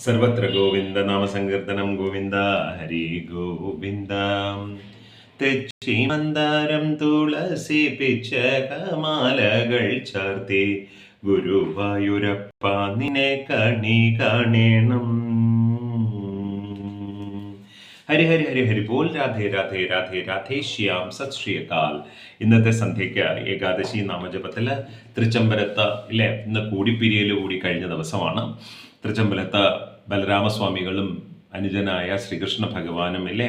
സർവത്ര ഗോവിന്ദ നാമസങ്കീർത്തനം ഗോവിന്ദ ഹരി ഗോവിന്ദ. തെച്ചി മന്ദാരം തുളസി പിച്ചകമാലകൾ ചാർത്തി ഗുരുവായൂരപ്പ നിന്നെ കണി കാണേണം. ഹരി ഹരി ഹരി ഹരി ബോൽ. രാധേ രാധേ രാധേ രാധേ ശ്യാം. സത് ശ്രീ അകാൽ. ഇന്നത്തെ സന്ധ്യയ്ക്ക് ഏകാദശി നാമജപത്തിൽ തൃച്ചംബരത്ത് ഇല്ലേ, ഇന്ന് കൂടിപ്പിരിയൽ കൂടി കഴിഞ്ഞ ദിവസമാണ്. തൃച്ചംബരത്ത് ബലരാമസ്വാമികളും അനുജനായ ശ്രീകൃഷ്ണ ഭഗവാനും ഇല്ലേ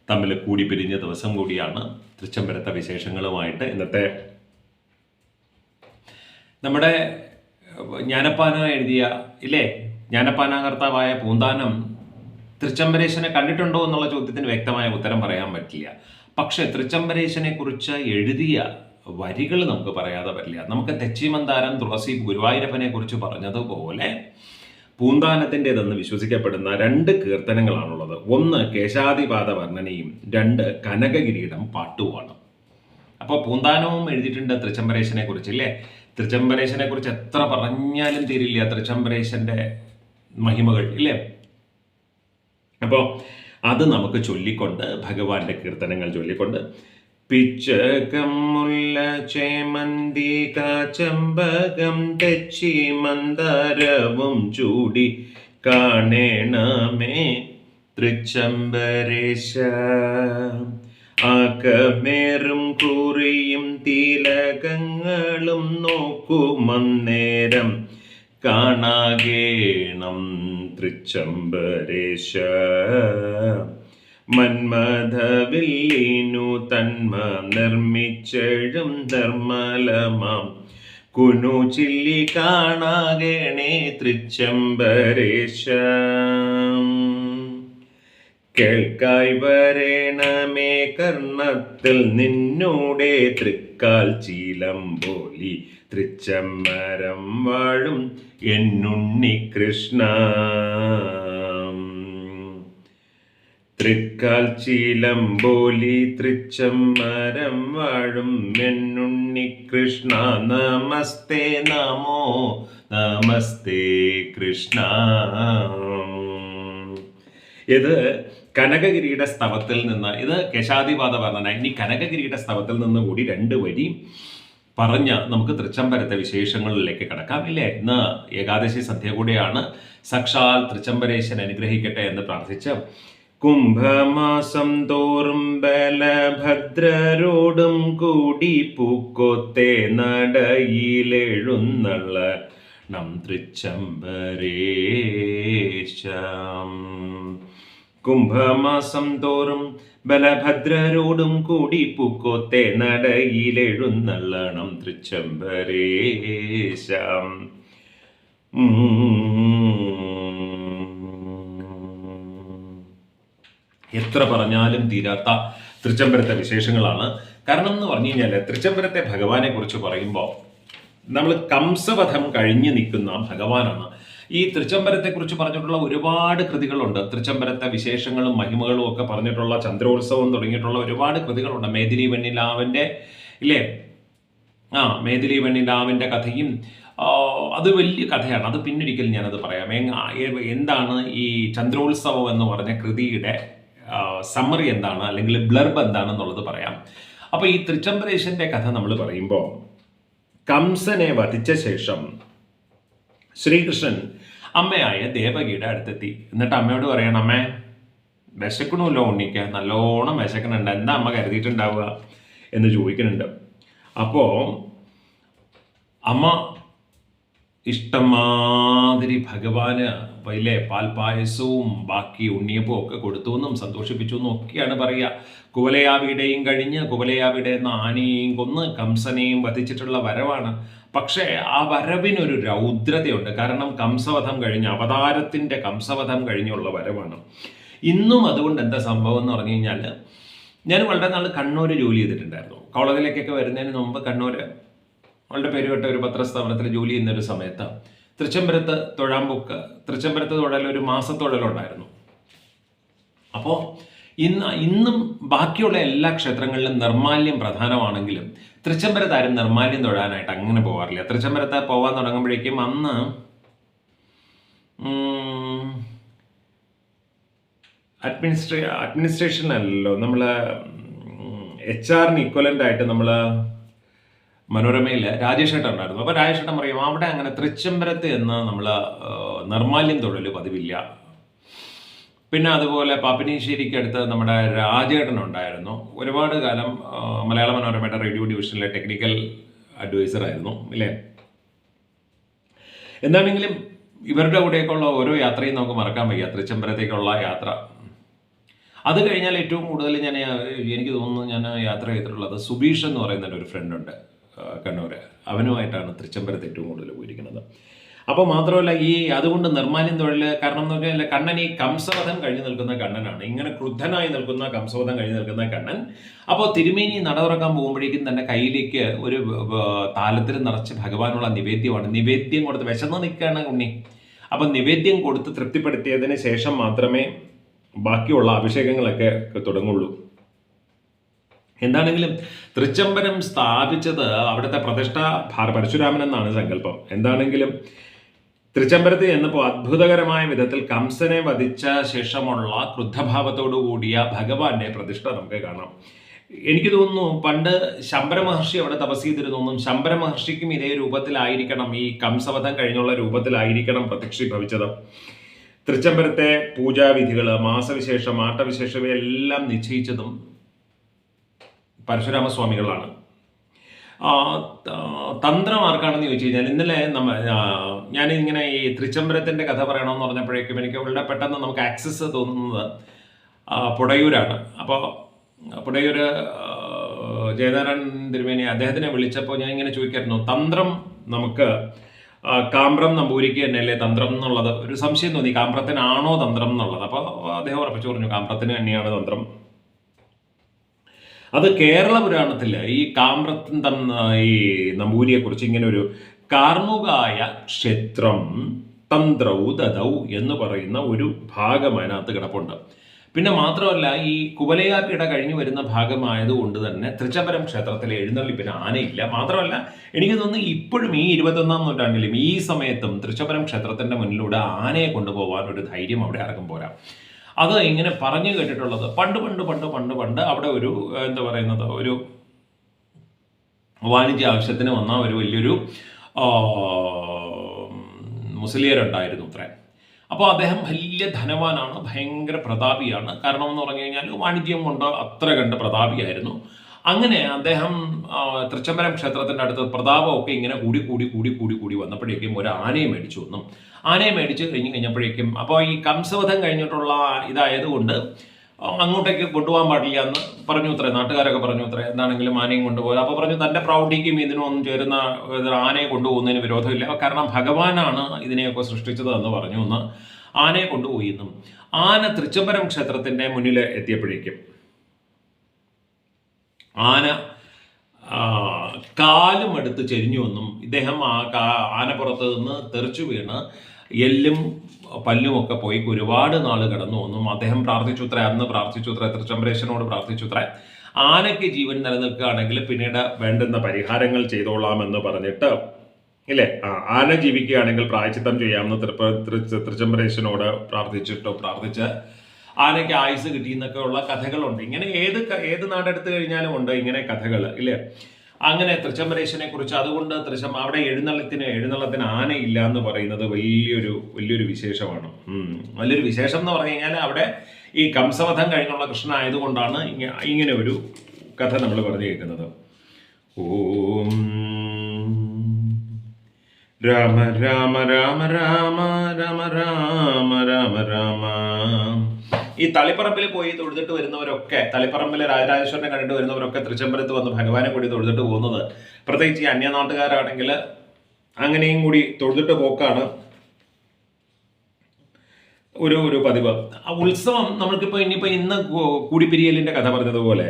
തമ്മിൽ കൂടിപ്പിരിഞ്ഞ ദിവസം കൂടിയാണ്. തൃച്ചംബരത്തെ വിശേഷങ്ങളുമായിട്ട് ഇന്നത്തെ നമ്മുടെ ജ്ഞാനപ്പാന എഴുതിയ ഇല്ലേ, ജ്ഞാനപ്പാനകർത്താവായ പൂന്താനം തൃച്ചംബരേശനെ കണ്ടിട്ടുണ്ടോ എന്നുള്ള ചോദ്യത്തിന് വ്യക്തമായ ഉത്തരം പറയാൻ പറ്റില്ല. പക്ഷെ തൃച്ചംബരേശനെ കുറിച്ച് എഴുതിയ വരികൾ നമുക്ക് പറയാതെ പറ്റില്ല. നമുക്ക് തെച്ചിമന്ദാരം തുളസി ഗുരുവായൂരപ്പനെ കുറിച്ച് പറഞ്ഞതുപോലെ പൂന്താനത്തിൻ്റെതെന്ന് വിശ്വസിക്കപ്പെടുന്ന 2 കീർത്തനങ്ങളാണുള്ളത്. ഒന്ന് കേശാദിപാത വർണ്ണനയും, 2 കനകകിരീടം പാട്ടുമാണ്. അപ്പോൾ പൂന്താനവും എഴുതിയിട്ടുണ്ട് തൃച്ചംബരേശനെ കുറിച്ച് ഇല്ലേ. തൃച്ചംബരേശനെ കുറിച്ച് എത്ര പറഞ്ഞാലും തീരില്ല തൃച്ചംബരേശന്റെ മഹിമകൾ ഇല്ലേ. അപ്പോൾ അത് നമുക്ക് ചൊല്ലിക്കൊണ്ട് ഭഗവാന്റെ കീർത്തനങ്ങൾ ചൊല്ലിക്കൊണ്ട് പിച്ചകം മുല്ല ചേമന്തിക ചെമ്പകം തെച്ചി മന്ദാരവും ചൂടി കാണേണമേ തൃച്ചംബരേശ. ആകമേറും കുറിയും തിലകങ്ങളും നോക്കുമന്നേരം കാണാകേണം തൃച്ചംബരേശ. മന്മഥവില്ലീനു തന്മ നിർമ്മിച്ചഴും നിർമ്മലമാം കുനു ചില്ലി കാണാകേണേ തൃച്ചംബരേശ. കേൾക്കായി വരേണമേ കർണത്തിൽ നിന്നൂടെ തൃക്കാൽ ചീലംബോലി തൃച്ചംബരം വാഴും എന്നുണ്ണി കൃഷ്ണ. തൃക്കാൽ ചീലംബോലി തൃച്ചംബരം വാഴും എന്നുണ്ണി കൃഷ്ണ. നമസ്തേ നമോ നമസ്തേ കൃഷ്ണ. ഇത് കനകകിരീട സ്തവത്തിൽ നിന്ന്, ഇത് കേശാദിപാത വർണ്ണന. ഇനി കനകകിരീട സ്തവത്തിൽ നിന്ന് കൂടി 2 വരി പറഞ്ഞ് നമുക്ക് തൃച്ചംബരത്തെ വിശേഷങ്ങളിലേക്ക് കടക്കാം ഇല്ലേ. ഇന്ന് ഏകാദശി സന്ധ്യ കൂടെയാണ്. സാക്ഷാൽ തൃച്ചംബരേശൻ അനുഗ്രഹിക്കട്ടെ എന്ന് പ്രാർത്ഥിച്ച് കുംഭമാസം തോറും ബലഭദ്രരോടും കൂടി പൂക്കോത്തെ നടയിലെഴുന്നള്ളണം തൃച്ചംബരേശം. കുംഭമാസം തോറും ബലഭദ്രരോടും കൂടി പൂക്കോത്തെ നടയിലെഴുന്നള്ളണം തൃച്ചംബരേശം. എത്ര പറഞ്ഞാലും തീരാത്ത തൃച്ചംബരത്തെ വിശേഷങ്ങളാണ്. കാരണം എന്ന് പറഞ്ഞു കഴിഞ്ഞാൽ തൃച്ചംബരത്തെ ഭഗവാനെ കുറിച്ച് പറയുമ്പോൾ നമ്മൾ കംസവധം കഴിഞ്ഞു നിൽക്കുന്ന ഭഗവാനാണ്. ഈ തൃച്ചംബരത്തെ കുറിച്ച് പറഞ്ഞിട്ടുള്ള ഒരുപാട് കൃതികളുണ്ട്. തൃച്ചംബരത്തെ വിശേഷങ്ങളും മഹിമകളും ഒക്കെ പറഞ്ഞിട്ടുള്ള ചന്ദ്രോത്സവം തുടങ്ങിയിട്ടുള്ള ഒരുപാട് കൃതികളുണ്ട്. മേദിനി വെണ്ണിലാവിൻ്റെ ഇല്ലേ, മേദിനി വെണ്ണിലാവിൻ്റെ കഥയും അത് വലിയ കഥയാണ്. അത് പിന്നൊരിക്കൽ ഞാനത് പറയാം. എന്താണ് ഈ ചന്ദ്രോത്സവം എന്ന് പറഞ്ഞ കൃതിയുടെ സമ്മറി എന്താണ്, അല്ലെങ്കിൽ ബ്ലർബ് എന്താണെന്നുള്ളത് പറയാം. അപ്പോൾ ഈ തൃച്ചംബരേശന്റെ കഥ നമ്മൾ പറയുമ്പോൾ കംസനെ വധിച്ച ശേഷം ശ്രീകൃഷ്ണൻ അമ്മയായ ദേവകിയുടെ അടുത്തെത്തി. എന്നിട്ട് അമ്മയോട് പറയണം, അമ്മേ വിശക്കണമല്ലോ, ഉണ്ണിക്ക് നല്ലോണം വിശക്കണുണ്ട്, എന്താ അമ്മ കരുതിയിട്ടുണ്ടാവുക എന്ന് ചോദിക്കുന്നുണ്ട്. അപ്പോൾ അമ്മ ഇഷ്ടംമാതിരി ഭഗവാന് വലിയ പാൽപായസവും ബാക്കി ഉണ്ണിയപ്പവും ഒക്കെ കൊടുത്തു എന്നും സന്തോഷിപ്പിച്ചു എന്നും ഒക്കെയാണ് പറയുക. കുവലയാവിയുടെയും കഴിഞ്ഞ് കുവലയാവിയുടെ ആനയെയും കൊന്ന് കംസനെയും വധിച്ചിട്ടുള്ള വരവാണ്. പക്ഷേ ആ വരവിനൊരു രൗദ്രതയുണ്ട്. കാരണം കംസവധം കഴിഞ്ഞ്, അവതാരത്തിൻ്റെ കംസവധം കഴിഞ്ഞുള്ള വരവാണ്. ഇന്നും അതുകൊണ്ട് എന്താ സംഭവം എന്ന് പറഞ്ഞു കഴിഞ്ഞാൽ, ഞാൻ വളരെ നാൾ കണ്ണൂർ ജോലി ചെയ്തിട്ടുണ്ടായിരുന്നു. കോളേജിലേക്കൊക്കെ വരുന്നതിന് മുമ്പ് കണ്ണൂർ അവളുടെ പേരുകെട്ട ഒരു പത്രസ്ഥാപനത്തിൽ ജോലി ചെയ്യുന്നൊരു സമയത്ത് തൃച്ചംബരത്ത് തൊഴാൻ പോക്ക്, തൃച്ചംബരത്ത് തൊഴൽ ഒരു മാസത്തൊഴലുണ്ടായിരുന്നു. അപ്പോൾ ഇന്നും ബാക്കിയുള്ള എല്ലാ ക്ഷേത്രങ്ങളിലും നിർമാല്യം പ്രധാനമാണെങ്കിലും തൃച്ചംബരത്ത് ആരും നിർമാല്യം തൊഴാനായിട്ട് അങ്ങനെ പോകാറില്ല. തൃച്ചംബരത്ത് പോകാൻ തുടങ്ങുമ്പോഴേക്കും അന്ന് അഡ്മിനിസ്ട്രേഷൻ അല്ലല്ലോ, നമ്മൾ HR ഇക്വലൻ്റ് ആയിട്ട് നമ്മൾ മനോരമയിൽ രാജേഷ് ഏട്ടൻ ഉണ്ടായിരുന്നു. അപ്പോൾ രാജേഷ് ഏട്ടൻ പറയും അവിടെ അങ്ങനെ തൃച്ചംബരത്ത് എന്ന് നമ്മൾ നിർമാല്യം തൊഴിൽ പതിവില്ല. പിന്നെ അതുപോലെ പാപ്പിനീശ്ശേരിക്ക് അടുത്ത് നമ്മുടെ രാജേട്ടൻ ഉണ്ടായിരുന്നു. ഒരുപാട് കാലം മലയാള മനോരമയുടെ റേഡിയോ ഡിവിഷനിലെ ടെക്നിക്കൽ അഡ്വൈസർ ആയിരുന്നു ഇല്ലേ. എന്താണെങ്കിലും ഇവരുടെ കൂടെയൊക്കെയുള്ള ഓരോ യാത്രയും നമുക്ക് മറക്കാൻ വയ്യ. തൃച്ചംബരത്തേക്കുള്ള യാത്ര, അത് കഴിഞ്ഞാൽ ഏറ്റവും കൂടുതൽ എനിക്ക് തോന്നുന്നു ഞാൻ യാത്ര ചെയ്തിട്ടുള്ളത് സുബീഷ് എന്ന് പറയുന്ന ഒരു ഫ്രണ്ടുണ്ട് കണ്ണൂർ. അവനുമായിട്ടാണ് തൃച്ചംബരത്ത് ഏറ്റവും കൂടുതൽ പോയിരിക്കുന്നത്. അപ്പോൾ മാത്രമല്ല അതുകൊണ്ട് നിർമ്മാല്യം തൊഴിൽ, കാരണം എന്ന് പറഞ്ഞാൽ കണ്ണൻ ഈ കംസവധം കഴിഞ്ഞു നിൽക്കുന്ന കണ്ണനാണ്. ഇങ്ങനെ ക്രുദ്ധനായി നിൽക്കുന്ന കംസവധം കഴിഞ്ഞു നിൽക്കുന്ന കണ്ണൻ അപ്പോൾ തിരുമേനി നട തുറക്കാൻ പോകുമ്പോഴേക്കും തന്നെ കയ്യിലേക്ക് ഒരു താലത്തിൽ നിറച്ച് ഭഗവാനുള്ള നിവേദ്യമാണ്. നിവേദ്യം കൊടുത്ത് വിശന്ന് നിൽക്കുകയാണ് ഉണ്ണി. അപ്പം നിവേദ്യം കൊടുത്ത് തൃപ്തിപ്പെടുത്തിയതിന് ശേഷം മാത്രമേ ബാക്കിയുള്ള അഭിഷേകങ്ങളൊക്കെ തുടങ്ങുള്ളൂ. എന്താണെങ്കിലും തൃച്ചംബരം സ്ഥാപിച്ചത് അവിടുത്തെ പ്രതിഷ്ഠ പരശുരാമൻ എന്നാണ് സങ്കല്പം. എന്താണെങ്കിലും തൃച്ചംബരത്ത് ചെന്നപ്പോൾ അത്ഭുതകരമായ വിധത്തിൽ കംസനെ വധിച്ച ശേഷമുള്ള ക്രുദ്ധഭാവത്തോടു കൂടിയ ഭഗവാന്റെ പ്രതിഷ്ഠ നമുക്ക് കാണാം. എനിക്ക് തോന്നുന്നു പണ്ട് ശമ്പര മഹർഷി അവിടെ തപസ് ചെയ്തിരുന്നു. ശമ്പര മഹർഷിക്കും ഇതേ രൂപത്തിലായിരിക്കണം, ഈ കംസവധം കഴിഞ്ഞുള്ള രൂപത്തിലായിരിക്കണം പ്രത്യക്ഷീഭവിച്ചത്. തൃച്ചംബരത്തെ പൂജാവിധികൾ, മാസവിശേഷം, ആട്ടവിശേഷം എല്ലാം നിശ്ചയിച്ചതും പരശുരാമസ്വാമികളാണ്. തന്ത്രം ആർക്കാണെന്ന് ചോദിച്ചു കഴിഞ്ഞാൽ, ഇന്നലെ ഞാനിങ്ങനെ ഈ തൃച്ചംബരത്തിൻ്റെ കഥ പറയണമെന്ന് പറഞ്ഞപ്പോഴേക്കും എനിക്ക് വളരെ പെട്ടെന്ന് നമുക്ക് ആക്സസ് തോന്നുന്നത് പുടയൂരാണ്. അപ്പോൾ പുടയൂർ ജയനാരായണൻ തിരുമേനി അദ്ദേഹത്തിനെ വിളിച്ചപ്പോൾ ഞാൻ ഇങ്ങനെ ചോദിക്കായിരുന്നു, തന്ത്രം നമുക്ക് കാമ്പ്രം നമ്പൂരിക്ക് തന്നെയല്ലേ തന്ത്രം എന്നുള്ളത് ഒരു സംശയം തോന്നി. കാമ്പ്രത്തിനാണോ തന്ത്രം എന്നുള്ളത്. അപ്പോൾ അദ്ദേഹം ഉറപ്പിച്ചു പറഞ്ഞു കാമ്പ്രത്തിന് തന്നെയാണ് തന്ത്രം. അത് കേരള പുരാണത്തിൽ ഈ കാമ്പ്രത്തിൻ ഈ നമ്പൂരിയെക്കുറിച്ച് ഇങ്ങനെ ഒരു കാർമുകായ ക്ഷേത്രം തന്ത്രൗ ദദൗ എന്ന് പറയുന്ന ഒരു ഭാഗം അതിനകത്ത് കിടപ്പുണ്ട്. പിന്നെ മാത്രമല്ല ഈ കുവലയാർക്കിട കഴിഞ്ഞു വരുന്ന ഭാഗമായതുകൊണ്ട് തന്നെ തൃച്ചംബരം ക്ഷേത്രത്തിലെ എഴുന്നള്ളിപ്പിന് ആനയില്ല. മാത്രമല്ല എനിക്ക് തോന്നുന്നു ഇപ്പോഴും ഈ 21-ാം നൂറ്റാണ്ടിലും ഈ സമയത്തും തൃച്ചംബരം ക്ഷേത്രത്തിൻ്റെ മുന്നിലൂടെ ആനയെ കൊണ്ടുപോകാൻ ഒരു ധൈര്യം അവിടെ ആർക്കും പോരാ. അത് ഇങ്ങനെ പറഞ്ഞു കേട്ടിട്ടുള്ളത് പണ്ട് അവിടെ ഒരു എന്താ പറയുന്നത് ഒരു വാണിജ്യ ആവശ്യത്തിന് വന്ന ഒരു വലിയൊരു മുസ്ലിയരുണ്ടായിരുന്നു അത്രേ. അപ്പോൾ അദ്ദേഹം വലിയ ധനവാനാണ്, ഭയങ്കര പ്രതാപിയാണ്. കാരണം എന്ന് പറഞ്ഞു കഴിഞ്ഞാൽ വാണിജ്യം കൊണ്ട് അത്ര കണ്ട് പ്രതാപിയായിരുന്നു. അങ്ങനെ അദ്ദേഹം തൃച്ചംബരം ക്ഷേത്രത്തിൻ്റെ അടുത്ത് പ്രതാപമൊക്കെ ഇങ്ങനെ കൂടി വന്നപ്പോഴേക്കും ഒരു ആനയെ മേടിച്ചു വന്നു. ആനയെ മേടിച്ച് കഴിഞ്ഞപ്പോഴേക്കും അപ്പോൾ ഈ കംസവധം കഴിഞ്ഞിട്ടുള്ള ഇതായതുകൊണ്ട് അങ്ങോട്ടേക്ക് കൊണ്ടുപോകാൻ പാടില്ല എന്ന് പറഞ്ഞു അത്രേ. നാട്ടുകാരൊക്കെ പറഞ്ഞു അത്രേ, എന്താണെങ്കിലും ആനയും കൊണ്ടുപോകാം. അപ്പോൾ പറഞ്ഞു തൻ്റെ പ്രൗഢിക്കും ഇതിനൊന്നും ചേരുന്ന ആനയെ കൊണ്ടുപോകുന്നതിന് വിരോധമില്ല, കാരണം ഭഗവാനാണ് ഇതിനെയൊക്കെ സൃഷ്ടിച്ചത് എന്ന് പറഞ്ഞു എന്ന് ആനയെ കൊണ്ടുപോയി എന്നും. ആന തൃച്ചംബരം ക്ഷേത്രത്തിൻ്റെ മുന്നിൽ എത്തിയപ്പോഴേക്കും ആന കാലും എടുത്ത് ചെരിഞ്ഞു വന്നും ഇദ്ദേഹം ആനപ്പുറത്ത് നിന്ന് തെറിച്ചു വീണ് എല്ലും പല്ലുമൊക്കെ പോയി ഒരുപാട് നാൾ കിടന്നു വന്നും അദ്ദേഹം അന്ന് പ്രാർത്ഥിച്ചുത്രേ തൃച്ചംബരേശ്വരനോട് പ്രാർത്ഥിച്ചുത്രേ ആനയ്ക്ക് ജീവൻ നിലനിൽക്കുകയാണെങ്കിൽ പിന്നീട് വേണ്ടുന്ന പരിഹാരങ്ങൾ ചെയ്തോളാമെന്ന് പറഞ്ഞിട്ട് ഇല്ലേ, ആന ജീവിക്കുകയാണെങ്കിൽ പ്രായശ്ചിത്തം ചെയ്യാമെന്ന് തൃച്ചംബരേശ്വരനോട് പ്രാർത്ഥിച്ച് ആനയ്ക്ക് ആയുസ് കിട്ടിയെന്നൊക്കെ ഉള്ള കഥകളുണ്ട്. ഇങ്ങനെ ഏത് നാടെടുത്ത് കഴിഞ്ഞാലും ഉണ്ട് ഇങ്ങനെ കഥകൾ ഇല്ലേ. അങ്ങനെ തൃച്ചംബരേശ്വരനെ കുറിച്ച്, അതുകൊണ്ട് അവിടെ എഴുന്നള്ളത്തിന് ആനയില്ല എന്ന് പറയുന്നത് വലിയൊരു വിശേഷമാണ്. വലിയൊരു വിശേഷം എന്ന് പറഞ്ഞു കഴിഞ്ഞാൽ അവിടെ ഈ കംസവധം കഴിഞ്ഞുള്ള കൃഷ്ണൻ ആയതുകൊണ്ടാണ് ഇങ്ങനെ ഒരു കഥ നമ്മൾ പറഞ്ഞു കേൾക്കുന്നത്. ഓം രാമ രാമ രാമ രാമ രാമ രാമ രാമ രാമ. ഈ തളിപ്പറമ്പിൽ പോയി തൊഴുതിട്ട് വരുന്നവരൊക്കെ, തളിപ്പറമ്പിൽ രാജരാജേശ്വരനെ കണ്ടിട്ട് വരുന്നവരൊക്കെ തൃച്ചംബരത്ത് വന്ന് ഭഗവാനെ കൂടി തൊഴുതിട്ട് പോകുന്നത്, പ്രത്യേകിച്ച് ഈ അന്യനാട്ടുകാരാണെങ്കിൽ അങ്ങനെയും കൂടി തൊഴുതിട്ട് പോക്കാണ് ഒരു പതിവ്. ആ ഉത്സവം നമ്മൾക്കിപ്പോൾ ഇന്ന് കൂടിപ്പിരിയലിൻ്റെ കഥ പറഞ്ഞതുപോലെ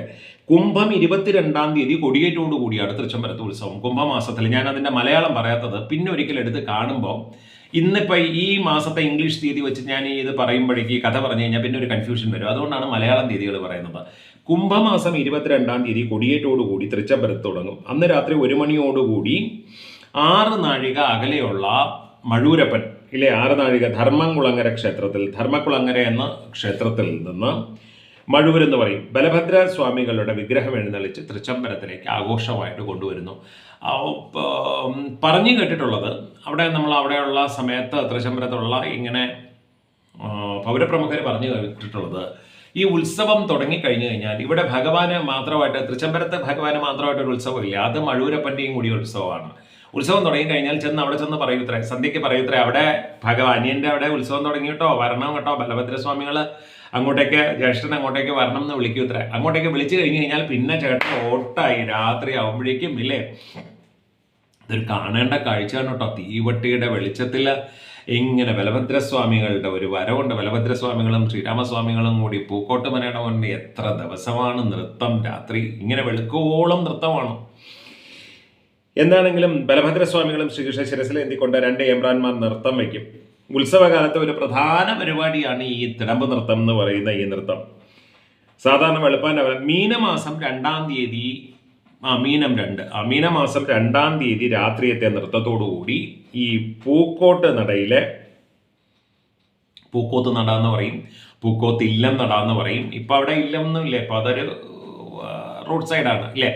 കുംഭം 22-ാം തീയതി കൊടിയേറ്റോടു കൂടിയാണ് തൃച്ചംബരത്ത് ഉത്സവം. കുംഭമാസത്തിൽ ഞാൻ അതിൻ്റെ മലയാളം പറയാത്തത് പിന്നെ ഒരിക്കലും എടുത്ത് കാണുമ്പോൾ, ഇന്നിപ്പോൾ ഈ മാസത്തെ ഇംഗ്ലീഷ് തീയതി വെച്ച് ഞാൻ ഇത് പറയുമ്പോഴേക്ക് ഈ കഥ പറഞ്ഞു കഴിഞ്ഞാൽ പിന്നെ ഒരു കൺഫ്യൂഷൻ വരും. അതുകൊണ്ടാണ് മലയാളം തീയതികൾ പറയുന്നത്. കുംഭമാസം 22-ാം തീയതി കൊടിയേറ്റോടുകൂടി തൃച്ചംബരത്ത് തുടങ്ങും. അന്ന് രാത്രി 1 മണിയോടുകൂടി 6 നാഴിക അകലെയുള്ള മഴൂരപ്പൻ ഇല്ലേ 6 നാഴിക ധർമ്മംകുളങ്ങര ക്ഷേത്രത്തിൽ, ധർമ്മക്കുളങ്ങര എന്ന ക്ഷേത്രത്തിൽ നിന്ന് മഴൂർ എന്ന് പറയും ബലഭദ്ര സ്വാമികളുടെ വിഗ്രഹം എഴുന്നള്ളിച്ച് തൃച്ചംബരത്തിലേക്ക് ആഘോഷമായിട്ട് കൊണ്ടുവരുന്നു. പറഞ്ഞു കേട്ടിട്ടുള്ളത് അവിടെയുള്ള സമയത്ത് തൃച്ചംബരത്തുള്ള ഇങ്ങനെ പൗരപ്രമുഖർ പറഞ്ഞു കേട്ടിട്ടുള്ളത്, ഈ ഉത്സവം തുടങ്ങിക്കഴിഞ്ഞു കഴിഞ്ഞാൽ ഇവിടെ ഭഗവാന് മാത്രമായിട്ട്, തൃച്ചംബരത്തെ ഭഗവാന് മാത്രമായിട്ട് ഒരു ഉത്സവമില്ല, അത് മഴൂരപ്പൻ്റെയും കൂടി ഉത്സവമാണ്. ഉത്സവം തുടങ്ങിക്കഴിഞ്ഞാൽ അവിടെ ചെന്ന് പറയൂത്രേ, സന്ധ്യയ്ക്ക് പറയൂത്രേ, അവിടെ അനിയൻ്റെ അവിടെ ഉത്സവം തുടങ്ങിയിട്ടോ വരണം കേട്ടോ, ബലഭദ്രസ്വാമികൾ അങ്ങോട്ടേക്ക്, ജ്യേഷ്ഠൻ അങ്ങോട്ടേക്ക് വരണം എന്ന് വിളിക്കൂത്രേ. അങ്ങോട്ടേക്ക് വിളിച്ചു കഴിഞ്ഞ് കഴിഞ്ഞാൽ പിന്നെ ചേട്ടൻ ഓട്ടായി രാത്രി ആവുമ്പോഴേക്കും ഇല്ലേ. ഇതൊരു കാണേണ്ട കാഴ്ചയാണ് കേട്ടോ. തീവട്ടിയുടെ വെളിച്ചത്തിൽ ഇങ്ങനെ ബലഭദ്രസ്വാമികളുടെ ഒരു വരവുണ്ട്. ബലഭദ്രസ്വാമികളും ശ്രീരാമസ്വാമികളും കൂടി പൂക്കോട്ടുമനയുടെ മുന്നിൽ എത്ര ദിവസമാണ് നൃത്തം, രാത്രി ഇങ്ങനെ വെളുക്കോളം നൃത്തമാണ്. എന്താണെങ്കിലും ബലഭദ്രസ്വാമികളും ശ്രീകൃഷ്ണ ശിരസിൽ എന്തിക്കൊണ്ട് 2 ഏമ്പ്രാന്മാർ നൃത്തം വയ്ക്കും. ഉത്സവകാലത്ത് ഒരു പ്രധാന പരിപാടിയാണ് ഈ തിടമ്പ് നൃത്തം എന്ന് പറയുന്ന ഈ നൃത്തം. സാധാരണ വെളുപ്പാൻ മീനമാസം 2-ാം തീയതി മീനമാസം 2-ാം തീയതി രാത്രിയത്തെ നൃത്തത്തോടുകൂടി ഈ പൂക്കോട്ട് നടയിലെ, പൂക്കോത്ത് നട എന്ന് പറയും, പൂക്കോത്ത് ഇല്ലം നട എന്ന് പറയും. ഇപ്പം അവിടെ ഇല്ലം ഒന്നും ഇല്ല, ഇപ്പം അതൊരു റോഡ് സൈഡാണ് ഇല്ലേ.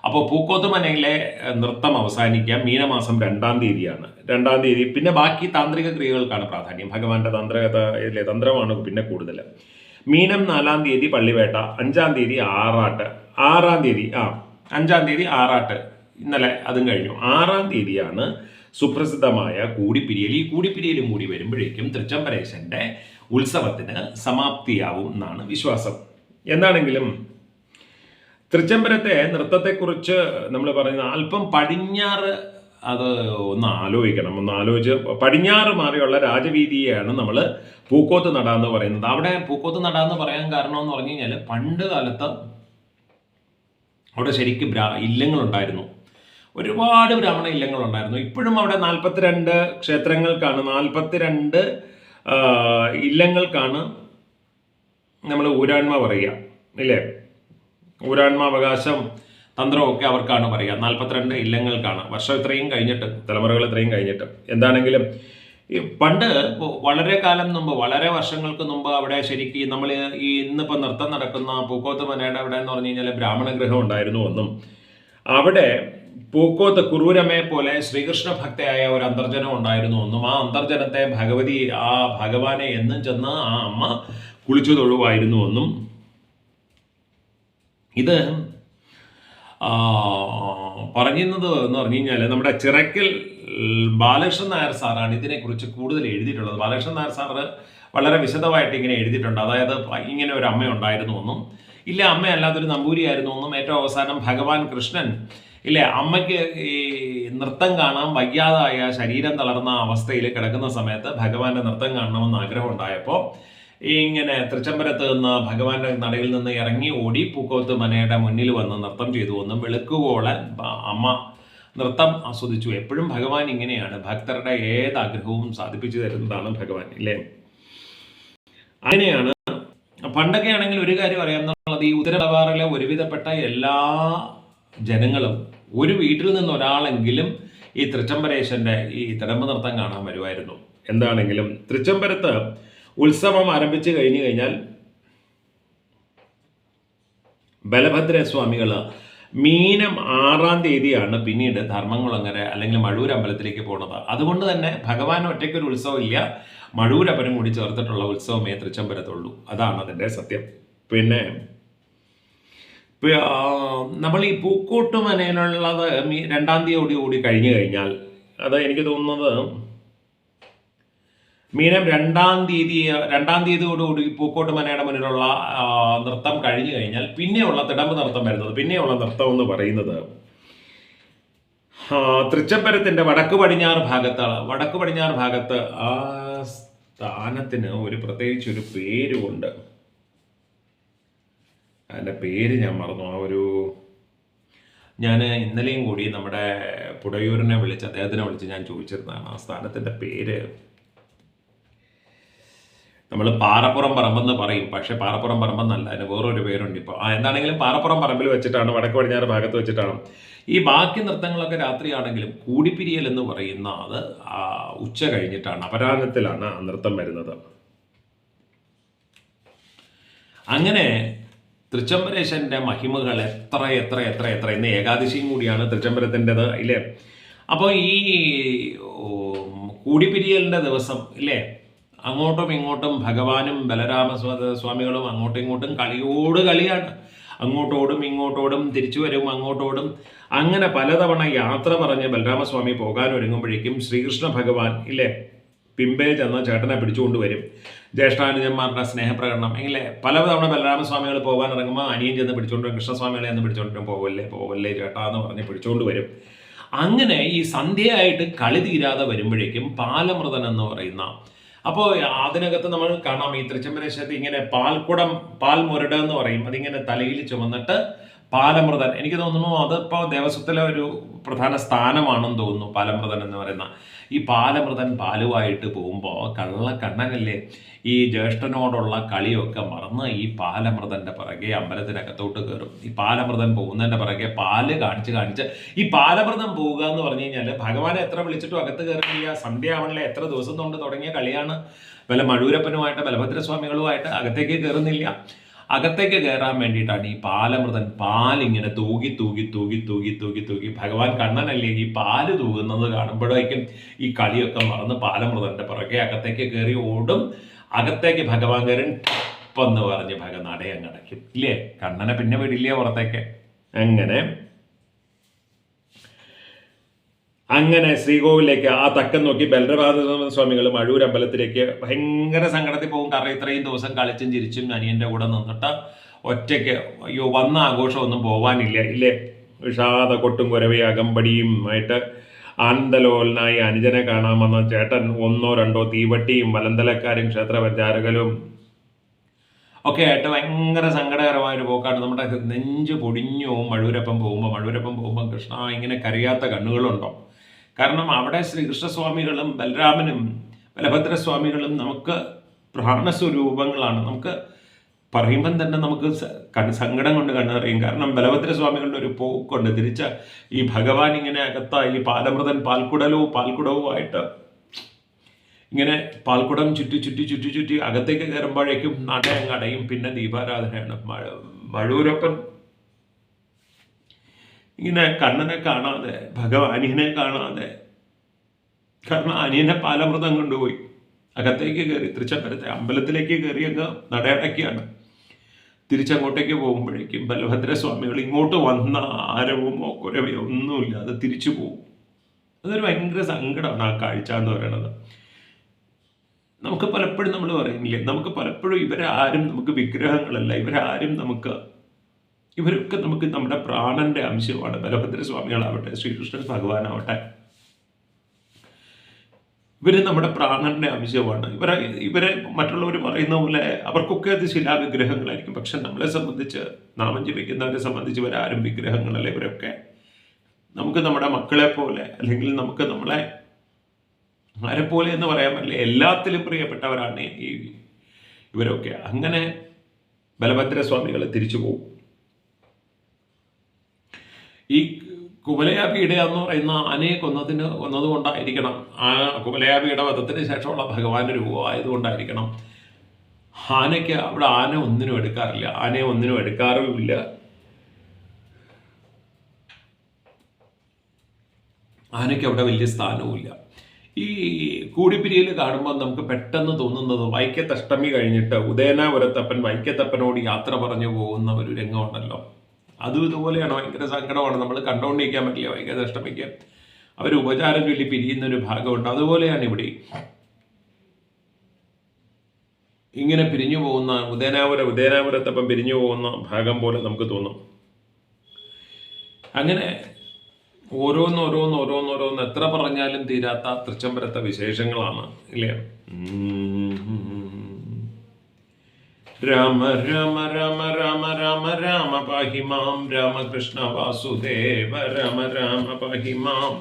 അപ്പോൾ പൂക്കോത്ത് മനയിലെ നൃത്തം അവസാനിക്കുക മീനമാസം 2-ാം തീയതിയാണ്. 2-ാം തീയതി പിന്നെ ബാക്കി താന്ത്രിക ക്രിയകൾക്കാണ് പ്രാധാന്യം. ഭഗവാന്റെ തന്ത്രമാണ് പിന്നെ കൂടുതൽ. മീനം 4-ാം തീയതി പള്ളിവേട്ട, 5-ാം തീയതി ആറാട്ട്, 5-ാം തീയതി ആറാട്ട്, ഇന്നലെ അതും കഴിഞ്ഞു. 6-ാം തീയതിയാണ് സുപ്രസിദ്ധമായ കൂടിപ്പിരിയൽ. ഈ കൂടിപ്പിരിയലും കൂടി വരുമ്പോഴേക്കും തൃച്ചംബരേശന്റെ ഉത്സവത്തിന് സമാപ്തിയാവും എന്നാണ് വിശ്വാസം. എന്താണെങ്കിലും തൃച്ചംബരത്തെ നൃത്തത്തെക്കുറിച്ച് നമ്മൾ പറയുന്നത് അല്പം പടിഞ്ഞാറ്, അത് ഒന്ന് ആലോചിച്ച് പടിഞ്ഞാറ് മാറിയുള്ള രാജവീതിയെയാണ് നമ്മൾ പൂക്കോത്ത് നട എന്ന് പറയുന്നത്. അവിടെ പൂക്കോത്ത് നട എന്ന് പറയാൻ കാരണം എന്ന് പറഞ്ഞു കഴിഞ്ഞാൽ പണ്ട് കാലത്ത് അവിടെ ശരിക്കും ഇല്ലങ്ങളുണ്ടായിരുന്നു, ഒരുപാട് ബ്രാഹ്മണ ഇല്ലങ്ങളുണ്ടായിരുന്നു. ഇപ്പോഴും അവിടെ 42 ക്ഷേത്രങ്ങൾക്കാണ്, 42 ഇല്ലങ്ങൾക്കാണ് നമ്മൾ ഊരാൺമ പറയുക ഇല്ലേ. ഊരാൺമാവകാശം തന്ത്രമൊക്കെ അവർക്കാണ് പറയുക. 42 ഇല്ലങ്ങൾക്കാണ്. വർഷം ഇത്രയും കഴിഞ്ഞിട്ട്, തലമുറകൾ ഇത്രയും കഴിഞ്ഞിട്ട്. എന്താണെങ്കിലും പണ്ട് വളരെ കാലം മുമ്പ്, വളരെ വർഷങ്ങൾക്ക് മുമ്പ് അവിടെ ശരിക്കും നമ്മൾ ഈ ഇന്നിപ്പോൾ നൃത്തം നടക്കുന്ന പൂക്കോത്ത് മനയുടെ അവിടെ എന്ന് പറഞ്ഞു കഴിഞ്ഞാൽ ബ്രാഹ്മണ ഗൃഹം ഉണ്ടായിരുന്നു എന്നും, അവിടെ പൂക്കോത്ത് കുറൂരമ്മയെ പോലെ ശ്രീകൃഷ്ണ ഭക്തയായ ഒരു അന്തർജനം ഉണ്ടായിരുന്നു എന്നും, ആ അന്തർജനത്തെ ഭഗവാനെ എന്നും ചെന്ന് ആ അമ്മ കുളിച്ചു തൊഴുവായിരുന്നു എന്നും, ഇത് പറയുന്നത് എന്ന് പറഞ്ഞു കഴിഞ്ഞാൽ നമ്മുടെ ചിറക്കൽ ബാലകൃഷ്ണൻ നായർ സാറാണ് ഇതിനെക്കുറിച്ച് കൂടുതൽ എഴുതിയിട്ടുള്ളത്. ബാലകൃഷ്ണൻ നായർ സാറ് വളരെ വിശദമായിട്ട് ഇങ്ങനെ എഴുതിയിട്ടുണ്ട്. അതായത് ഇങ്ങനെ ഒരു അമ്മ ഉണ്ടായിരുന്നു എന്നും, ഇല്ല അമ്മയല്ലാത്തൊരു നമ്പൂരിയായിരുന്നു എന്നും, ഏറ്റവും അവസാനം ഭഗവാൻ കൃഷ്ണൻ ഇല്ലേ അമ്മയ്ക്ക് ഈ നൃത്തം കാണാൻ വയ്യാതായ, ശരീരം തളർന്ന അവസ്ഥയിൽ കിടക്കുന്ന സമയത്ത് ഭഗവാന്റെ നൃത്തം കാണണമെന്ന് ആഗ്രഹം ഉണ്ടായപ്പോൾ ഇങ്ങനെ തൃച്ചംബരത്ത് നിന്ന് ഭഗവാന്റെ നടയിൽ നിന്ന് ഇറങ്ങി ഓടി പൂക്കോത്ത് മനയുടെ മുന്നിൽ വന്ന് നൃത്തം ചെയ്തു എന്നും, വെളുക്കുവോളൻ അമ്മ നൃത്തം ആസ്വദിച്ചു. എപ്പോഴും ഭഗവാൻ ഇങ്ങനെയാണ്, ഭക്തരുടെ ഏത് ആഗ്രഹവും സാധിപ്പിച്ചു തരുന്നതാണ് ഭഗവാൻ ഇല്ലേ. അങ്ങനെയാണ് പണ്ടൊക്കെ ആണെങ്കിൽ ഒരു കാര്യം അറിയാമെന്നുള്ളത്, ഈ ഉത്തരവാറിലെ ഒരുവിധപ്പെട്ട എല്ലാ ജനങ്ങളും ഒരു വീട്ടിൽ നിന്ന് ഒരാളെങ്കിലും ഈ തൃച്ചംബരേശന്റെ ഈ തിടമ്പ് നൃത്തം കാണാൻ വരുമായിരുന്നു. എന്താണെങ്കിലും തൃച്ചംബരത്ത് ഉത്സവം ആരംഭിച്ചു കഴിഞ്ഞു കഴിഞ്ഞാൽ ബലഭദ്രസ്വാമികൾ മീനം 6-ാം തീയതിയാണ് പിന്നീട് ധർമ്മംകുളങ്ങര അല്ലെങ്കിൽ മഴൂർ അമ്പലത്തിലേക്ക് പോകുന്നത്. അതുകൊണ്ട് തന്നെ ഭഗവാൻ ഒറ്റയ്ക്കൊരു ഉത്സവം ഇല്ല, മഴൂരപ്പനും കൂടി ചേർത്തിട്ടുള്ള ഉത്സവമേ തൃച്ചംബരത്തുള്ളൂ. അതാണ് അതിൻ്റെ സത്യം. പിന്നെ നമ്മൾ ഈ പൂക്കോട്ട് മനയിലുള്ളത് 2-ാം തീയതി കൂടി കഴിഞ്ഞു കഴിഞ്ഞാൽ, അത് എനിക്ക് തോന്നുന്നത് മീനം 2-ാം തീയതിയോടുകൂടി പൂക്കോട്ട് മനയുടെ മുന്നിലുള്ള നൃത്തം കഴിഞ്ഞു കഴിഞ്ഞാൽ പിന്നെയുള്ള തിടമ്പ് നൃത്തം വരുന്നത്. പിന്നെയുള്ള നൃത്തം എന്ന് പറയുന്നത് തൃച്ചംബരത്തിൻ്റെ വടക്ക് പടിഞ്ഞാറ് ഭാഗത്ത് ആ സ്ഥാനത്തിന് പ്രത്യേകിച്ചൊരു പേരുമുണ്ട്. അതിൻ്റെ പേര് ഞാൻ മറന്നു. ഞാൻ ഇന്നലെയും കൂടി നമ്മുടെ പുടയൂരിനെ അദ്ദേഹത്തിനെ വിളിച്ച് ഞാൻ ചോദിച്ചിരുന്നതാണ് ആ സ്ഥാനത്തിൻ്റെ പേര്. നമ്മൾ പാറപ്പുറം പറമ്പെന്ന് പറയും, പക്ഷേ പാറപ്പുറം പറമ്പെന്നല്ല, അതിന് വേറൊരു പേരുണ്ട് ഇപ്പോൾ. എന്താണെങ്കിലും പാറപ്പുറം പറമ്പിൽ വെച്ചിട്ടാണ്, വടക്ക് പടിഞ്ഞാറ് ഭാഗത്ത് വെച്ചിട്ടാണ്. ഈ ബാക്കി നൃത്തങ്ങളൊക്കെ രാത്രിയാണെങ്കിലും കൂടിപ്പിരിയൽ എന്ന് പറയുന്ന അത് ഉച്ച കഴിഞ്ഞിട്ടാണ്, അപരാഹ്നത്തിലാണ് ആ നൃത്തം വരുന്നത്. അങ്ങനെ തൃച്ചംബരേശൻ്റെ മഹിമകൾ എത്ര എത്ര എത്ര എത്ര, ഇന്ന് ഏകാദശിയും കൂടിയാണ് തൃച്ചംബരത്തിൻ്റെത് ഇല്ലേ. അപ്പോൾ ഈ കൂടിപ്പിരിയലിൻ്റെ ദിവസം ഇല്ലേ, അങ്ങോട്ടും ഇങ്ങോട്ടും ഭഗവാനും ബലരാമസ്വാമികളും അങ്ങോട്ടും ഇങ്ങോട്ടും കളിയോട് കളിയാണ്. അങ്ങോട്ടോടും ഇങ്ങോട്ടോടും തിരിച്ചു വരും, അങ്ങോട്ടോടും. അങ്ങനെ പലതവണ യാത്ര പറഞ്ഞ് ബലരാമസ്വാമി പോകാൻ ഒരുങ്ങുമ്പോഴേക്കും ശ്രീകൃഷ്ണ ഭഗവാൻ ഇല്ലേ പിമ്പേ ചെന്ന ചേട്ടനെ പിടിച്ചുകൊണ്ട് വരും. ജ്യേഷ്ഠാനുജന്മാരുടെ സ്നേഹപ്രകടനം ഇല്ലേ. പലതവണ ബലരാമസ്വാമികൾ പോകാൻ ഇറങ്ങുമ്പോൾ അനിയൻ ചെന്ന് പിടിച്ചുകൊണ്ട് വരും, കൃഷ്ണസ്വാമികളെ എന്ന് പിടിച്ചുകൊണ്ടിരും, പോവല്ലേ പോവല്ലേ ചേട്ടാ എന്ന് പറഞ്ഞ് പിടിച്ചുകൊണ്ട് വരും. അങ്ങനെ ഈ സന്ധ്യയായിട്ട് കളി തീരാതെ വരുമ്പോഴേക്കും പാലമൃതൻ എന്ന് പറയുന്ന, അപ്പോൾ അതിനകത്ത് നമ്മൾ കാണാം ഈ തൃച്ചംബരേശത്ത് ഇങ്ങനെ പാൽക്കുടം, പാൽമുരട് എന്ന് പറയും, അതിങ്ങനെ തലയിൽ ചുമന്നിട്ട് പാലമൃതൻ, എനിക്ക് തോന്നുന്നു അതിപ്പോൾ ദേവസ്വത്തിലെ ഒരു പ്രധാന സ്ഥാനമാണെന്ന് തോന്നുന്നു പാലമൃതൻ എന്ന് പറയുന്ന. ഈ പാലമൃതൻ പാലുമായിട്ട് പോകുമ്പോൾ കണ്ണനല്ലേ ഈ ജ്യേഷ്ഠനോടുള്ള കളിയൊക്കെ മറന്ന് ഈ പാലമൃതൻ്റെ പിറകെ അമ്പലത്തിനകത്തോട്ട് കയറും. ഈ പാലമൃതൻ പോകുന്നതിൻ്റെ പിറകെ പാല് കാണിച്ച് ഈ പാലമൃതൻ പോവുക എന്ന് പറഞ്ഞു കഴിഞ്ഞാൽ ഭഗവാനെ എത്ര വിളിച്ചിട്ടും അകത്ത് കയറുന്നില്ല. സന്ധ്യ ആവണിലെ എത്ര ദിവസം കൊണ്ട് തുടങ്ങിയ കളിയാണ്. വല്ല മഴൂരപ്പനുമായിട്ട് ബലഭദ്രസ്വാമികളുമായിട്ട് അകത്തേക്ക് കയറുന്നില്ല. അകത്തേക്ക് കയറാൻ വേണ്ടിയിട്ടാണ് ഈ പാലമൃതൻ പാലിങ്ങനെ തൂകി തൂകി തൂകി തൂകി തൂകി തൂകി, ഭഗവാൻ കണ്ണനല്ലേ ഈ പാല് തൂകുന്നത് കാണുമ്പോഴേക്കും ഈ കളിയൊക്കെ മറന്ന് പാലമൃതൻ്റെ പുറകെ അകത്തേക്ക് കയറി ഓടും. അകത്തേക്ക് ഭഗവാൻ കയറി എന്ന് പറഞ്ഞ് നടയങ്ങ് അടയ്ക്കും ഇല്ലേ. കണ്ണനെ പിന്നെ വിടില്ലേ പുറത്തേക്ക്. അങ്ങനെ ശ്രീകോവിലേക്ക് ആ തക്കം നോക്കി ബലരാമ സ്വാമികൾ മഴൂർ അമ്പലത്തിലേക്ക് ഭയങ്കര സങ്കടത്തിൽ പോകും. കാരണം ഇത്രയും ദിവസം കളിച്ചും ചിരിച്ചും അനിയൻ്റെ കൂടെ നിന്നിട്ട് ഒറ്റയ്ക്ക് അയ്യോ വന്ന ആഘോഷമൊന്നും പോവാനില്ല ഇല്ലേ. വിഷാദ കൊട്ടും കുരവയും അകമ്പടിയും ആയിട്ട് ആനന്ദലോലനായി അനുജനെ കാണാൻ വന്ന ചേട്ടൻ ഒന്നോ രണ്ടോ തീവട്ടിയും വലന്തലക്കാരും ക്ഷേത്രപരിചാരകരും ഒക്കെ ആയിട്ട് ഭയങ്കര സങ്കടകരമായൊരു പോക്കാണ്. നമ്മുടെ നെഞ്ച് പൊടിഞ്ഞു പോകും മഴൂരപ്പം പോകുമ്പോൾ കൃഷ്ണ ഇങ്ങനെ കരയാത്ത കണ്ണുകളുണ്ടോ. കാരണം അവിടെ ശ്രീകൃഷ്ണസ്വാമികളും ബലരാമനും ബലഭദ്രസ്വാമികളും നമുക്ക് പ്രാണസ്വരൂപങ്ങളാണ്. നമുക്ക് പറയുമ്പം തന്നെ നമുക്ക് സങ്കടം കൊണ്ട് കണ്ണറിയും. കാരണം ബലഭദ്രസ്വാമികളുടെ ഒരു പോക്കുണ്ട്. തിരിച്ച ഈ ഭഗവാൻ ഇങ്ങനെ ഈ പാലമൃതൻ പാൽക്കുടവുമായിട്ട് ഇങ്ങനെ പാൽക്കുടം ചുറ്റി അകത്തേക്ക് കയറുമ്പോഴേക്കും നടയങ്ങടയും. പിന്നെ ദീപാരാധനയാണ്. മഴൂരപ്പൻ ഇങ്ങനെ കണ്ണനെ കാണാതെ, ഭഗവാനിനെ കാണാതെ, കാരണം അനിയനെ പാലമൃതം കൊണ്ടുപോയി അകത്തേക്ക് കയറി തൃച്ചംബരത്തെ അമ്പലത്തിലേക്ക് കയറി അങ്ങ് നടയടക്കിയാണ്. തിരിച്ചങ്ങോട്ടേക്ക് പോകുമ്പോഴേക്കും ബലഭദ്രസ്വാമികൾ ഇങ്ങോട്ട് വന്ന ആരവമോ കുരവയോ ഒന്നുമില്ലാതെ തിരിച്ചു പോകും. അതൊരു ഭയങ്കര സങ്കടമാണ് ആ കാഴ്ച എന്ന് പറയുന്നത്. നമുക്ക് പലപ്പോഴും നമ്മൾ പറയുന്നില്ലേ, നമുക്ക് പലപ്പോഴും ഇവരാരും നമുക്ക് വിഗ്രഹങ്ങളല്ല, ഇവരൊക്കെ നമുക്ക് നമ്മുടെ പ്രാണന്റെ അംശമാണ്. ബലഭദ്രസ്വാമികളാവട്ടെ, ശ്രീകൃഷ്ണൻ ഭഗവാനാവട്ടെ, ഇവർ നമ്മുടെ പ്രാണന്റെ അംശമാണ്. ഇവരെ മറ്റുള്ളവർ പറയുന്ന പോലെ അവർക്കൊക്കെ അത് ശിലാവിഗ്രഹങ്ങളായിരിക്കും. പക്ഷെ നമ്മളെ സംബന്ധിച്ച്, നാമം ജപിക്കുന്നവരെ സംബന്ധിച്ച് ഇവരാരും വിഗ്രഹങ്ങളല്ല. ഇവരൊക്കെ നമുക്ക് നമ്മുടെ മക്കളെ പോലെ, അല്ലെങ്കിൽ നമുക്ക് നമ്മളെ ആരെപ്പോലെ എന്ന് പറയാൻ പറ്റില്ല, എല്ലാത്തിലും പ്രിയപ്പെട്ടവരാണ് ഇവരൊക്കെ. അങ്ങനെ ബലഭദ്രസ്വാമികൾ തിരിച്ചു പോകും. ഈ കുവലയാപീഡ എന്ന് പറയുന്ന ആനയെ കൊന്നതുകൊണ്ടായിരിക്കണം, ആ കുവലയാപീഡ വധത്തിന് ശേഷമുള്ള ഭഗവാന്റെ രൂപമായതുകൊണ്ടായിരിക്കണം ആനയ്ക്ക് അവിടെ ആനയെ ഒന്നിനും എടുക്കാറുമില്ല. ആനയ്ക്ക് അവിടെ വലിയ സ്ഥാനവുമില്ല. ഈ കൂടിപ്പിരിയിൽ കാണുമ്പോൾ നമുക്ക് പെട്ടെന്ന് തോന്നുന്നത് വൈക്കത്തഷ്ടമി കഴിഞ്ഞിട്ട് ഉദയനാപുരത്തപ്പൻ വൈക്കത്തപ്പനോട് യാത്ര പറഞ്ഞു പോകുന്ന ഒരു രംഗമുണ്ടല്ലോ. അതും ഇതുപോലെയാണ്. ഭയങ്കര സങ്കടമാണ്. നമ്മൾ കണ്ടുകൊണ്ടിരിക്കാൻ പറ്റില്ല. വൈക്കത്തഷ്ടമിക്ക് അവർ ഉപചാരം ചൊല്ലി പിരിയുന്നൊരു ഭാഗമുണ്ട്. അതുപോലെയാണ് ഇവിടെ ഇങ്ങനെ പിരിഞ്ഞു പോകുന്ന ഉദയനാപുരത്തപ്പൻ പിരിഞ്ഞു പോകുന്ന ഭാഗം പോലെ നമുക്ക് തോന്നും. അങ്ങനെ ഓരോന്ന് എത്ര പറഞ്ഞാലും തീരാത്ത തൃച്ചംബരത്തെ വിശേഷങ്ങളാണ് ഇല്ലേ. രാമ രാമ രാമ രാമ രാമ രാമ പാഹി മാം രാമകൃഷ്ണ വാസുദേവ രാമ രാമ പാഹി മാം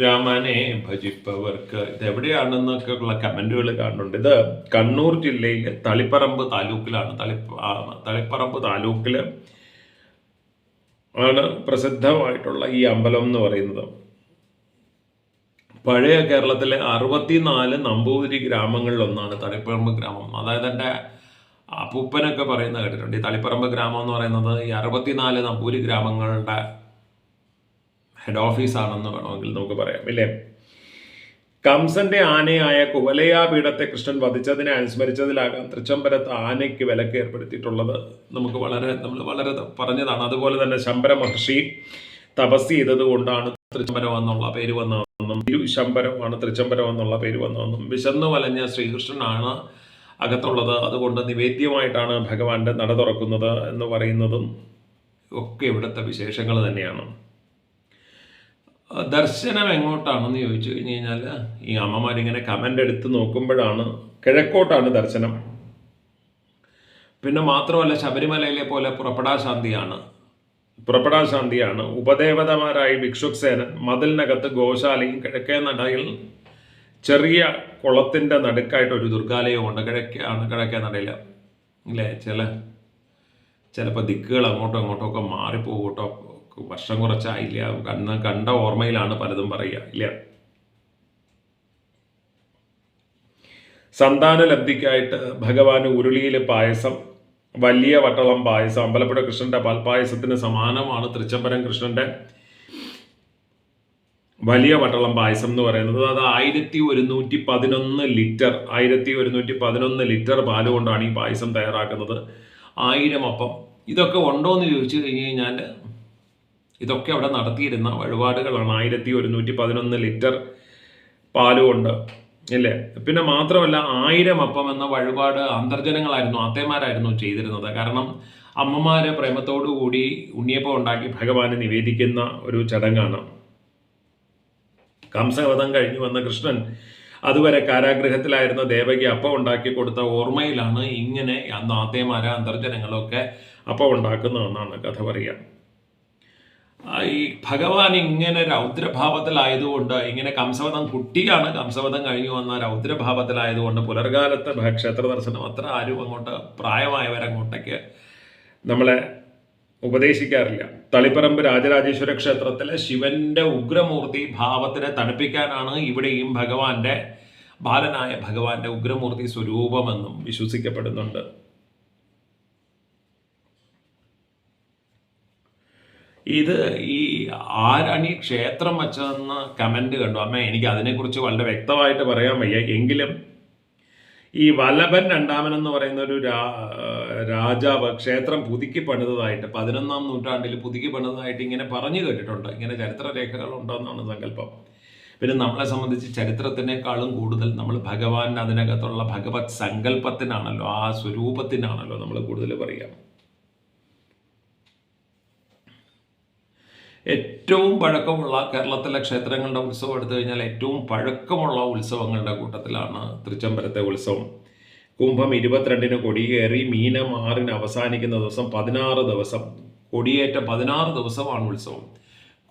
രാമനെ ഭജിപ്പവർക്ക്. ഇതെവിടെയാണെന്നൊക്കെ ഉള്ള കമൻറ്റുകൾ കാണുന്നുണ്ട്. ഇത് കണ്ണൂർ ജില്ലയിലെ തളിപ്പറമ്പ് താലൂക്കിലാണ്. തളിപ്പറമ്പ് താലൂക്കിൽ ആണ് പ്രസിദ്ധമായിട്ടുള്ള ഈ അമ്പലം എന്ന് പറയുന്നത്. പഴയ കേരളത്തിലെ 64 നമ്പൂതിരി ഗ്രാമങ്ങളിലൊന്നാണ് തളിപ്പറമ്പ് ഗ്രാമം. അതായത് എൻ്റെ അപ്പൂപ്പനൊക്കെ പറയുന്നത് കേട്ടിട്ടുണ്ട്. ഈ തളിപ്പറമ്പ് ഗ്രാമം എന്ന് പറയുന്നത് ഈ 64 നമ്പൂതിരി ഗ്രാമങ്ങളുടെ ഹെഡ് ഓഫീസാണെന്ന് വേണമെങ്കിൽ നമുക്ക് പറയാം, ഇല്ലേ? കംസന്റെ ആനയായ കുവലയാപീഠത്തെ കൃഷ്ണൻ വധിച്ചതിനെ അനുസ്മരിച്ചതിലാകാം തൃച്ചംബരത്ത് ആനയ്ക്ക് വിലക്ക് ഏർപ്പെടുത്തിയിട്ടുള്ളത്. നമ്മൾ വളരെ പറഞ്ഞതാണ്. അതുപോലെ തന്നെ ശമ്പര മഹർഷി തപസ് ചെയ്തത് കൊണ്ടാണ് തൃച്ചംബരം എന്നുള്ള പേര് വന്നതെന്നും ശമ്പരമാണ് തൃച്ചംബരം എന്നുള്ള പേര് വന്നതെന്നും വിശന്നു വലഞ്ഞ ശ്രീകൃഷ്ണനാണ് അകത്തുള്ളത്, അതുകൊണ്ട് നിവേദ്യമായിട്ടാണ് ഭഗവാന്റെ നട തുറക്കുന്നത് എന്ന് പറയുന്നതും ഒക്കെ ഇവിടുത്തെ വിശേഷങ്ങൾ തന്നെയാണ്. ദർശനം എങ്ങോട്ടാണെന്ന് ചോദിച്ചു കഴിഞ്ഞ് കഴിഞ്ഞാൽ ഈ അമ്മമാരിങ്ങനെ കമൻ്റ് എടുത്ത് നോക്കുമ്പോഴാണ് കിഴക്കോട്ടാണ് ദർശനം. പിന്നെ മാത്രമല്ല ശബരിമലയിലെ പോലെ പുറപ്പെടാശാന്തിയാണ്. ഉപദേവതമാരായി ഭിക്ഷുക്സേനൻ, മതിലിനകത്ത് ഗോശാലയും, കിഴക്കേ നടയിൽ ചെറിയ കുളത്തിൻ്റെ നടുക്കായിട്ട് ഒരു ദുർഗാലയമുണ്ട്. കിഴക്കേ നടയിൽ ഇല്ലേ? ചിലപ്പോൾ ദിക്കുകൾ അങ്ങോട്ടും ഇങ്ങോട്ടും ഒക്കെ മാറിപ്പോകും കേട്ടോ. വർഷം കുറച്ചായില്ല, കണ്ട ഓർമ്മയിലാണ് പലതും പറയുക, ഇല്ല? സന്താന ലബ്ധിക്കായിട്ട് ഭഗവാന് ഉരുളിയിൽ പായസം, വലിയ വട്ടളം പായസം, അമ്പലപ്പുഴ കൃഷ്ണന്റെ പാൽപായസത്തിന് സമാനമാണ് തൃച്ചംബരം കൃഷ്ണന്റെ വലിയ വട്ടളം പായസം എന്ന് പറയുന്നത്. അത് 1111 ലിറ്റർ പാല് കൊണ്ടാണ് ഈ പായസം തയ്യാറാക്കുന്നത്. 1000 അപ്പം. ഇതൊക്കെ ഉണ്ടോ എന്ന് ചോദിച്ചു കഴിഞ്ഞ് കഴിഞ്ഞാൽ ഇതൊക്കെ അവിടെ നടത്തിയിരുന്ന വഴിപാടുകളാണ്. 1111 ലിറ്റർ പാലുകൊണ്ട്, ഇല്ലേ? പിന്നെ മാത്രമല്ല 1000 അപ്പം എന്ന വഴിപാട് അന്തർജനങ്ങളായിരുന്നു, ആത്തേമാരായിരുന്നു ചെയ്തിരുന്നത്. കാരണം അമ്മമാരെ പ്രേമത്തോടു കൂടി ഉണ്ണിയപ്പം ഉണ്ടാക്കി ഭഗവാന് നിവേദിക്കുന്ന ഒരു ചടങ്ങാണ്. കംസവധം കഴിഞ്ഞു വന്ന കൃഷ്ണൻ അതുവരെ കാരാഗൃഹത്തിലായിരുന്ന ദേവകി അപ്പം ഉണ്ടാക്കി കൊടുത്ത ഓർമ്മയിലാണ് ഇങ്ങനെ അന്ന് ആത്തേമാരെ അന്തർജനങ്ങളൊക്കെ അപ്പം ഉണ്ടാക്കുന്നതെന്നാണ് കഥ പറയുക. ഈ ഭഗവാൻ ഇങ്ങനെ രൗദ്രഭാവത്തിലായതുകൊണ്ട്, ഇങ്ങനെ കുട്ടിയാണ് കംസവധം കഴിഞ്ഞു വന്ന രൗദ്രഭാവത്തിലായതുകൊണ്ട് പുലർകാലത്തെ ക്ഷേത്ര ദർശനം അത്ര ആരും അങ്ങോട്ട് പ്രായമായവരങ്ങോട്ടേക്ക് നമ്മളെ ഉപദേശിക്കാറില്ല. തളിപ്പറമ്പ് രാജരാജേശ്വര ക്ഷേത്രത്തിലെ ശിവന്റെ ഉഗ്രമൂർത്തി ഭാവത്തിനെ തണുപ്പിക്കാനാണ് ഇവിടെയും ബാലനായ ഭഗവാന്റെ ഉഗ്രമൂർത്തി സ്വരൂപമെന്നും വിശ്വസിക്കപ്പെടുന്നുണ്ട്. ഇത് ഈ ആരാണ് ഈ ക്ഷേത്രം വെച്ചതെന്ന് കമൻറ്റ് കണ്ടു. അമ്മ എനിക്ക് അതിനെക്കുറിച്ച് വളരെ വ്യക്തമായിട്ട് പറയാൻ വയ്യ. എങ്കിലും ഈ വല്ലഭൻ രണ്ടാമൻ എന്ന് പറയുന്ന ഒരു രാജാവ് ക്ഷേത്രം പുതുക്കി പണിതതായിട്ട് 11ാം നൂറ്റാണ്ടിൽ പുതുക്കി പണിതതായിട്ട് ഇങ്ങനെ പറഞ്ഞു കേട്ടിട്ടുണ്ട്. ഇങ്ങനെ ചരിത്രരേഖകൾ ഉണ്ടെന്നാണ് സങ്കല്പം. പിന്നെ നമ്മളെ സംബന്ധിച്ച് ചരിത്രത്തിനേക്കാളും കൂടുതൽ നമ്മൾ ഭഗവാൻ അതിനകത്തുള്ള ഭഗവത് സങ്കല്പത്തിനാണല്ലോ, ആ സ്വരൂപത്തിനാണല്ലോ നമ്മൾ കൂടുതൽ പറയുക. ഏറ്റവും പഴക്കമുള്ള കേരളത്തിലെ ക്ഷേത്രങ്ങളുടെ ഉത്സവം എടുത്തു കഴിഞ്ഞാൽ ഏറ്റവും പഴക്കമുള്ള ഉത്സവങ്ങളുടെ കൂട്ടത്തിലാണ് തൃച്ചംബരത്തെ ഉത്സവം. കുംഭം 22-ന് കൊടിയേറി മീനം 6-ന് അവസാനിക്കുന്ന ദിവസം 16 ദിവസം കൊടിയേറ്റം, 16 ദിവസമാണ് ഉത്സവം.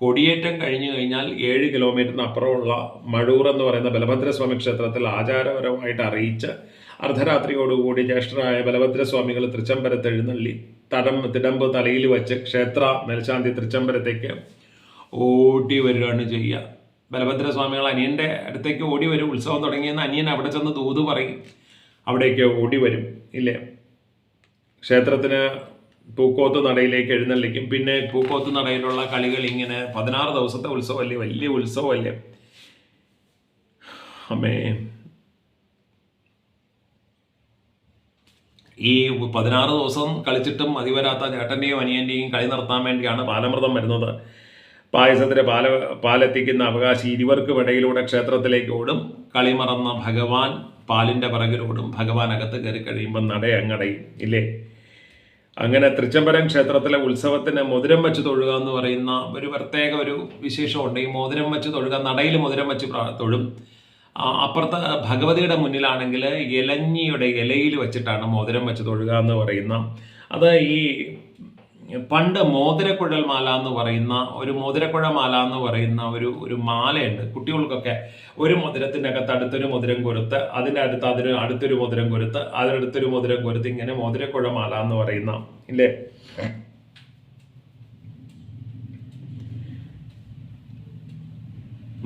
കൊടിയേറ്റം കഴിഞ്ഞു കഴിഞ്ഞാൽ 7 കിലോമീറ്ററിന് അപ്പുറമുള്ള മഴൂർ എന്ന് പറയുന്ന ബലഭദ്രസ്വാമി ക്ഷേത്രത്തിൽ ആചാരപരമായിട്ട് അറിയിച്ച് അർദ്ധരാത്രിയോടുകൂടി ജ്യേഷ്ഠരായ ബലഭദ്രസ്വാമികൾ തൃച്ചംബരത്ത് എഴുന്നള്ളി തിടമ്പ് തലയിൽ വെച്ച് ക്ഷേത്ര മേൽശാന്തി തൃച്ചംബരത്തേക്ക് ഓടി വരികയാണ് ചെയ്യുക. ബലഭദ്രസ്വാമികൾ അനിയൻ്റെ അടുത്തേക്ക് ഓടി വരും. ഉത്സവം തുടങ്ങിയെന്ന് അനിയൻ അവിടെ ചെന്ന് ദൂത് പറയും, അവിടേക്ക് ഓടി വരും, ഇല്ലേ? ക്ഷേത്രത്തിന് പൂക്കോത്ത് നടയിലേക്ക് എഴുന്നള്ളിക്കും. പിന്നെ പൂക്കോത്ത് നടയിലുള്ള കളികൾ ഇങ്ങനെ 16 ദിവസത്തെ ഉത്സവമല്ലേ, വലിയ ഉത്സവമല്ലേ അമ്മേ. ഈ 16 ദിവസം കളിച്ചിട്ടും മതിവരാത്ത ചേട്ടൻ്റെയും അനിയൻ്റെയും കളി നിർത്താൻ വേണ്ടിയാണ് പാലമൃതം വരുന്നത്. പായസത്തിന് പാലെത്തിക്കുന്ന അവകാശി ഇരുവർക്കും ഇടയിലൂടെ ക്ഷേത്രത്തിലേക്ക് ഓടും. കളി മറന്ന ഭഗവാൻ പാലിൻ്റെ പിറകിലോടും. ഭഗവാൻ അകത്ത് കയറി കഴിയുമ്പോൾ നടയങ്ങടയും, ഇല്ലേ? അങ്ങനെ തൃച്ചംബരം ക്ഷേത്രത്തിലെ ഉത്സവത്തിന് മോതിരം വെച്ച് തൊഴുക എന്ന് പറയുന്ന ഒരു പ്രത്യേക ഒരു വിശേഷമുണ്ട്. ഈ മോതിരം വെച്ച് തൊഴുക, നടയിൽ മോതിരം വെച്ച് തൊഴും. അപ്പുറത്ത് ഭഗവതിയുടെ മുന്നിലാണെങ്കിൽ ഇലഞ്ഞിയുടെ ഇലയിൽ വെച്ചിട്ടാണ് മോതിരം വെച്ച് തൊഴുക എന്ന് പറയുന്ന. അത് ഈ പണ്ട് മോതിരക്കുഴൽ മാല എന്ന് പറയുന്ന മോതിരക്കുഴ മാല എന്ന് പറയുന്ന ഒരു മാലയുണ്ട്. കുട്ടികൾക്കൊക്കെ ഒരു മോതിരത്തിനകത്ത് അടുത്തൊരു മോതിരം കൊരുത്ത്, അതിൻ്റെ അടുത്തൊരു മോതിരം കൊരുത്ത്, അതിനടുത്തൊരു മോതിരം കൊരുത്ത്, ഇങ്ങനെ മോതിരക്കുഴ മാല എന്ന് പറയുന്ന ഇല്ലേ,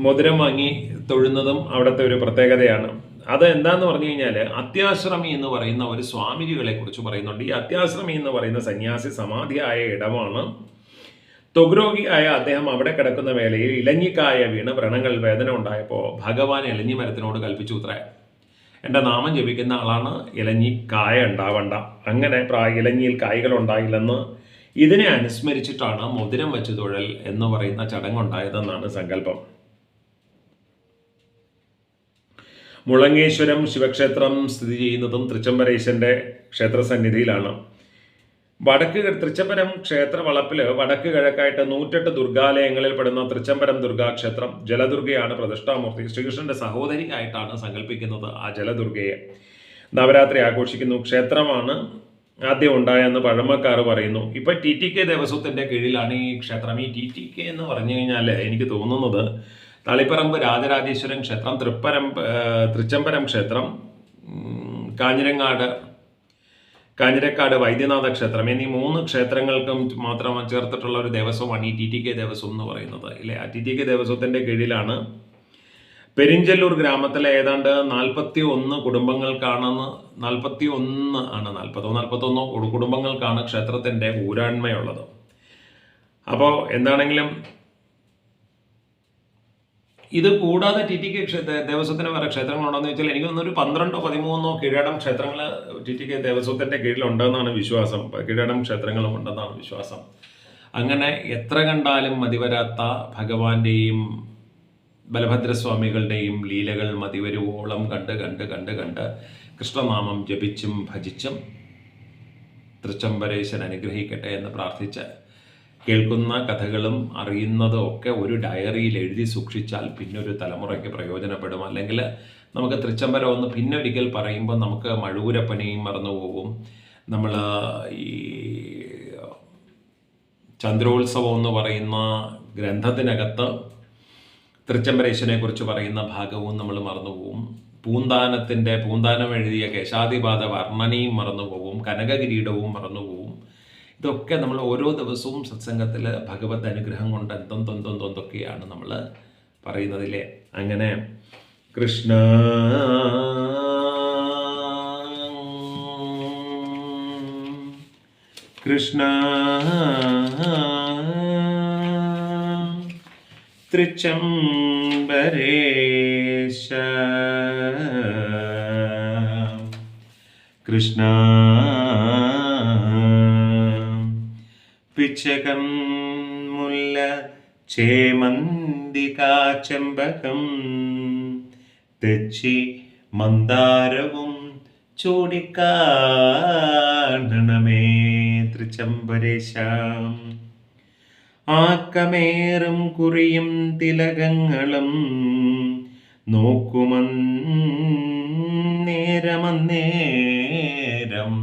മോതിരം വാങ്ങി തൊഴുന്നതും അവിടുത്തെ ഒരു പ്രത്യേകതയാണ്. അത് എന്താന്ന് പറഞ്ഞു കഴിഞ്ഞാൽ അത്യാശ്രമി എന്ന് പറയുന്ന ഒരു സ്വാമിജികളെ കുറിച്ച് പറയുന്നുണ്ട്. ഈ അത്യാശ്രമി എന്ന് പറയുന്ന സന്യാസി സമാധിയായ ഇടമാണ്. ത്വഗ്രോഗിയായ അദ്ദേഹം അവിടെ കിടക്കുന്ന വേളയിൽ ഇലഞ്ഞിക്കായ വീണ് വ്രണങ്ങൾ വേദന ഉണ്ടായപ്പോൾ ഭഗവാൻ ഇലഞ്ഞി മരത്തിനോട് കൽപ്പിച്ചു ഉത്രേ, എൻ്റെ നാമം ജപിക്കുന്ന ആളാണ് ഇലഞ്ഞിക്കായ ഉണ്ടാവണ്ട. അങ്ങനെ ഇലഞ്ഞിയിൽ കായ്കൾ ഉണ്ടായില്ലെന്ന് ഇതിനെ അനുസ്മരിച്ചിട്ടാണ് മോതിരം വെച്ച് തൊഴൽ എന്ന് പറയുന്ന ചടങ്ങുണ്ടായതെന്നാണ് സങ്കല്പം. മുളങ്ങേശ്വരം ശിവക്ഷേത്രം സ്ഥിതി ചെയ്യുന്നതും തൃച്ചംബരേശന്റെ ക്ഷേത്രസന്നിധിയിലാണ്. തൃച്ചംബരം ക്ഷേത്ര വളപ്പിൽ വടക്ക് കിഴക്കായിട്ട് 108 ദുർഗാലയങ്ങളിൽ പെടുന്ന തൃച്ചംബരം ദുർഗാക്ഷേത്രം ജലദുർഗയാണ് പ്രതിഷ്ഠാമൂർത്തി. ശ്രീകൃഷ്ണന്റെ സഹോദരിയായിട്ടാണ് സങ്കല്പിക്കുന്നത് ആ ജലദുർഗയെ. നവരാത്രി ആഘോഷിക്കുന്നു. ക്ഷേത്രമാണ് ആദ്യം ഉണ്ടായെന്ന് പഴമക്കാർ പറയുന്നു. ഇപ്പൊ TTK ദേവസ്വത്തിന്റെ കീഴിലാണ് ഈ ക്ഷേത്രം. ഈ TTK എന്ന് പറഞ്ഞു കഴിഞ്ഞാൽ എനിക്ക് തോന്നുന്നത് തളിപ്പറമ്പ് രാജരാജേശ്വരൻ ക്ഷേത്രം, തൃച്ചംബരം ക്ഷേത്രം, കാഞ്ഞിരക്കാട് വൈദ്യനാഥ ക്ഷേത്രം എന്നീ 3 ക്ഷേത്രങ്ങൾക്കും മാത്രം ചേർത്തിട്ടുള്ള ഒരു ദേവസ്വമാണ് ഈ TTK ദേവസ്വം എന്ന് പറയുന്നത് ഇല്ലേ. ആ TTK ദേവസ്വത്തിന്റെ കീഴിലാണ് പെരിഞ്ചല്ലൂർ ഗ്രാമത്തിലെ ഏതാണ്ട് 41 കുടുംബങ്ങൾക്കാണെന്ന് 41 കുടുംബങ്ങൾക്കാണ് ക്ഷേത്രത്തിന്റെ ഊരാണ്മയുള്ളത്. അപ്പോൾ എന്താണെങ്കിലും ഇത് കൂടാതെ TTK ദേവസ്വത്തിന് വേറെ ക്ഷേത്രങ്ങളുണ്ടോയെന്ന് ചോദിച്ചാൽ എനിക്ക് തോന്നുന്നു ഒരു 12-13 കീഴടം ക്ഷേത്രങ്ങൾ TTK ദേവസ്വത്തിന്റെ കീഴിലുണ്ടെന്നാണ് വിശ്വാസം. കീഴടം ക്ഷേത്രങ്ങളും ഉണ്ടെന്നാണ് വിശ്വാസം. അങ്ങനെ എത്ര കണ്ടാലും മതിവരാത്ത ഭഗവാന്റെയും ബലഭദ്രസ്വാമികളുടെയും ലീലകൾ മതിവരുവോളം കണ്ട് കൃഷ്ണനാമം ജപിച്ചും ഭജിച്ചും തൃച്ചംബരേശൻ അനുഗ്രഹിക്കട്ടെ എന്ന് പ്രാർത്ഥിച്ച് കേൾക്കുന്ന കഥകളും അറിയുന്നതും ഒക്കെ ഒരു ഡയറിയിൽ എഴുതി സൂക്ഷിച്ചാൽ പിന്നൊരു തലമുറയ്ക്ക് പ്രയോജനപ്പെടും. അല്ലെങ്കിൽ നമുക്ക് തൃച്ചംബരം ഒന്ന് പിന്നൊരിക്കൽ പറയുമ്പോൾ നമുക്ക് മഴൂരപ്പനെയും മറന്നുപോകും. നമ്മൾ ഈ ചന്ദ്രോത്സവം എന്ന് പറയുന്ന ഗ്രന്ഥത്തിനകത്ത് തൃച്ചംബരേശനെ കുറിച്ച് പറയുന്ന ഭാഗവും നമ്മൾ മറന്നുപോകും. പൂന്താനം എഴുതിയ കേശാദിപാത വർണ്ണനയും മറന്നുപോകും. കനകകിരീടവും മറന്നുപോകും. ഇതൊക്കെ നമ്മൾ ഓരോ ദിവസവും സത്സംഗത്തിൽ ഭഗവത് അനുഗ്രഹം കൊണ്ട് എന്തൊക്കെയാണ് നമ്മൾ പറയുന്നതില്ലേ. അങ്ങനെ കൃഷ്ണ കൃഷ്ണ തൃച്ചംബരേശ കൃഷ്ണ പിച്ചകം മുല്ല ചേമന്തികാ ചെമ്പകം തെച്ചി മന്ദാരവും ചൂടിക്കാണമേ തൃച്ചംബരേശം. ആക്കമേറും കുറിയും തിലകങ്ങളും നോക്കുമന്നേരമന്നേരം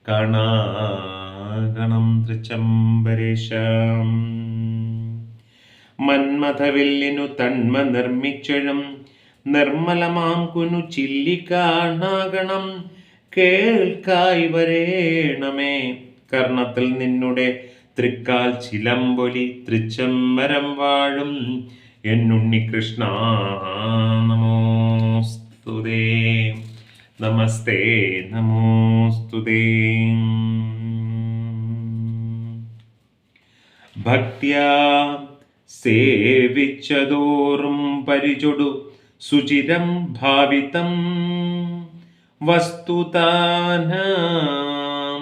കാണാകണം തൃച്ചംബരേശം. മന്മഥവില്ലിനു തന്മ നിർമ്മിച്ചഴും നിർമ്മലമാം കുനു ചില്ലിക്കാണാകണം കേൾക്കായി വരേണമേ കർണത്തിൽ നിന്നുടെ തൃക്കാൽ ചിലമ്പൊലി തൃച്ചംബരം വാഴും എന്നുണ്ണികൃഷ്ണ നമോസ്തുതേ നമസ്തേ നമോസ്തുതേ. ഭക്ത്യാ സേവിച്ചതോറും പരിചൊടു സുചിരം ഭാവിതം വസ്തുതാനാം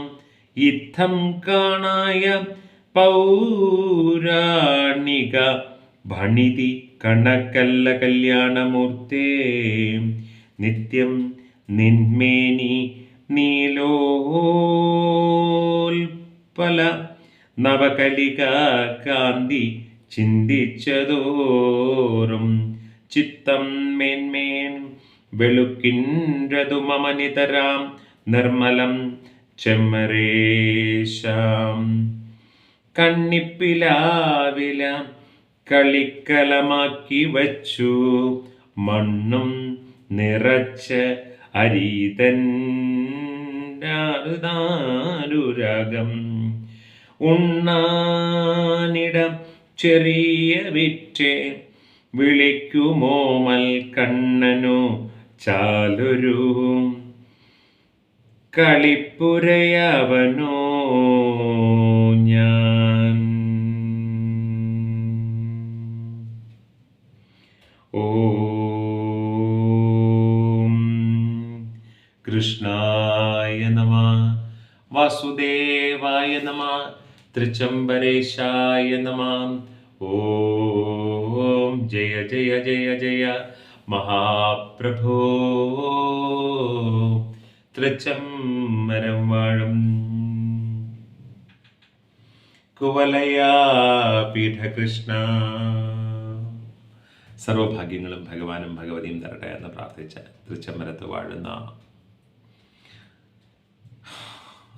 ഇത്തം കാണായ പൗരാണിക ഭണിതി കണക്കല്ല കല്യാണമൂർത്തേ നിത്യം നിന്മേനി നീലോൽപല നവകലിക കാന്തി ചിന്തിച്ചതോറും ചിത്തം മേന്മേൻ വെളുക്കിൻറതു മമനിതരാം നിർമ്മലം ചെമ്മരേശം. കണ്ണിപ്പിലാവില കളിക്കലമാക്കി വച്ചു, മണ്ണും നിറച്ച അരീതൻ രാഗം. ഉണ്ണാനിടം ചെറിയ വിറ്റേ വിളിക്കുമോമൽ കണ്ണനു ചാലൊരു കളിപ്പുരയവനോ ഞാൻ. ഓം കൃഷ്ണായ നമഃ, വാസുദേവായ നമഃ, തൃച്ചംബരേശായ നമഃ. ഓം ജയ ജയ ജയ ജയ മഹാപ്രഭോ, തൃച്ചംബരം വാഴും കുവലയാ പീഠകൃഷ്ണ. സർവഭാഗ്യങ്ങളും ഭഗവാനും ഭഗവതിയും തരട്ടെ എന്ന് പ്രാർത്ഥിച്ച് തൃച്ചംബരത്ത് വാഴുന്ന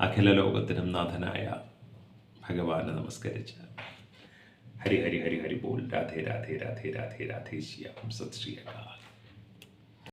അഖില ലോകത്തിനും നാഥനായ ഭഗവാനെ നമസ്കരിച്ച് ഹരി ഹരി ഹരി ഹരി ബോൾ. രാധേ രാധേ രാധേ രാധേ രാധേ ശ്യാം. സത് ശ്രീ അകാൽ.